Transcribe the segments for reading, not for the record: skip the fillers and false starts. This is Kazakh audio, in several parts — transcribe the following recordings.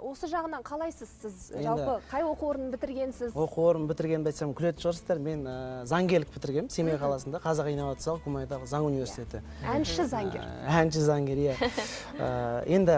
Осы жағынан қалайсыз сіз? Жалпы қай оқу орнын бітіргенсіз? Оқу орнын бітіргенді айтсам күлетін шығарсыздар. Мен заңгерлік бітіргенмін Семей қаласында, Қазақ инновациялық гуманитарлық заң университеті. Әнші заңгер. Әнші заңгер, иә. Енді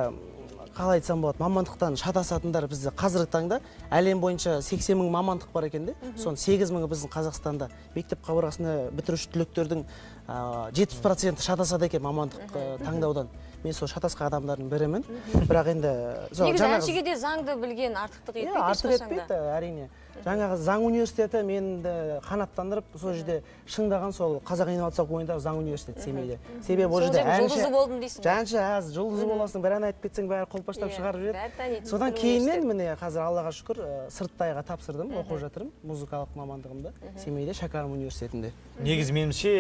қалай айтсам болады, мамандықтан шатасатындар бізде қазіргі таңда әлем бойынша 80 мың мамандық бар екен де. Соның 8 мыңы біздің Қазақстанда мектеп қабырғасында бітіруші түлектердің 70% шатасады екен мамандық таңдаудан. Мен сол шатасқан адамдардың бірімін. Бірақ енді негізі әншіге де заңды білген артықтық етпейді. Артық етпейді, әрине. Жаңағы заң университеті менді қанаттандырып, сол жерде шыңдаған сол Қазақ инновациялық ойындағы заң университеті Семейде. Себебі ол жерде жұлдызы болдым дейсің. Әнші аз, жұлдызы боласың, бір ән айтып кетсең бәрі қолпаштап шығарып жібереді. Содан кейіннен міне қазір Аллаға шүкір сырттайға тапсырдым, оқып жатырмын музыкалық мамандығымды Семейде Шәкәрім университетінде. Негізі меніңше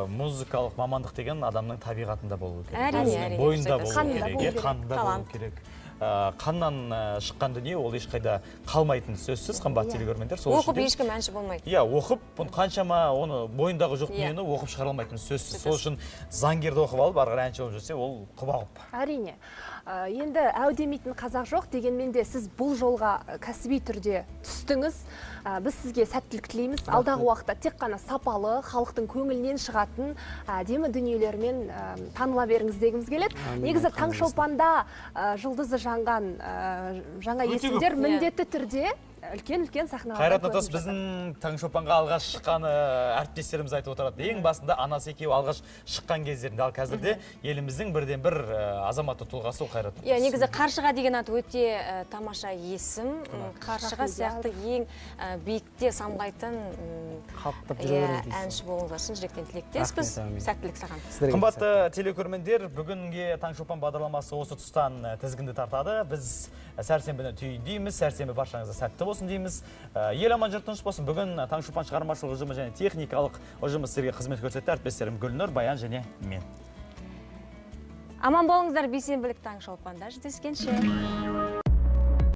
музыкалық мамандық деген адамның табиғатында болу керек. Әрине, Бойында болу керек, қанында болу керек. Қаннан шыққан дүние ол ешқайда қалмайтын сөзсіз, қымбатты телегөрмендер. Оқып ешкім әнші болмайды. Иә, оқып, қаншама оны бойындағы жоқ дүниені оқып шығара алмайтын сөзсіз. Сол үшін заңгерді оқып алып, ары қарай әнші болып жүрсе, ол құба-құп. Әрине. Енді әу демейтін қазақ жоқ дегенмен де сіз бұл жолға кәсіби түрде түстіңіз. Біз сізге сәттілік тілейміз. Алдағы уақытта тек қана сапалы, халықтың көңілінен шығатын әдемі дүниелермен таныла беріңіз дегіміз келеді. Негізі Таңшолпанда жұлдызы жанған жаңа есімдер міндетті түрде үлкен сахналарда Қайрат Нұртас біздің Таңшолпанға алғаш шыққаны әріптестеріміз айтып отырады. Ең басында анасы екеуі алғаш шыққан кездерінде, ал қазірде еліміздің бірден бір азаматты тұлғасы ол Қайрат Нұртас. Негізі Қаршыға деген аты өте тамаша есім. Қаршыға сияқты ең биікте самғайтын әнші болуыңызға шын жүректен тілектеспіз. Сәттілік саған. Қымбатты телекөрермендер, бүгінге Таңшолпан бағдарламасы осы тұстан тізгінді тартады. Біз сәрсенбіні түйіндейміз, сәрсенбі баршаңызға сәтті болсын дейміз. Ел аман жұрт тыныш болсын. Бүгін Таңшолпан шығармашылық ұжымы және техникалық ұжымы сіздерге қызмет көрсетті. Әріптестерім Гүлнұр, Баян және мен. Аман болыңыздар, бейсенбілік Таңшолпанда жүздескенше.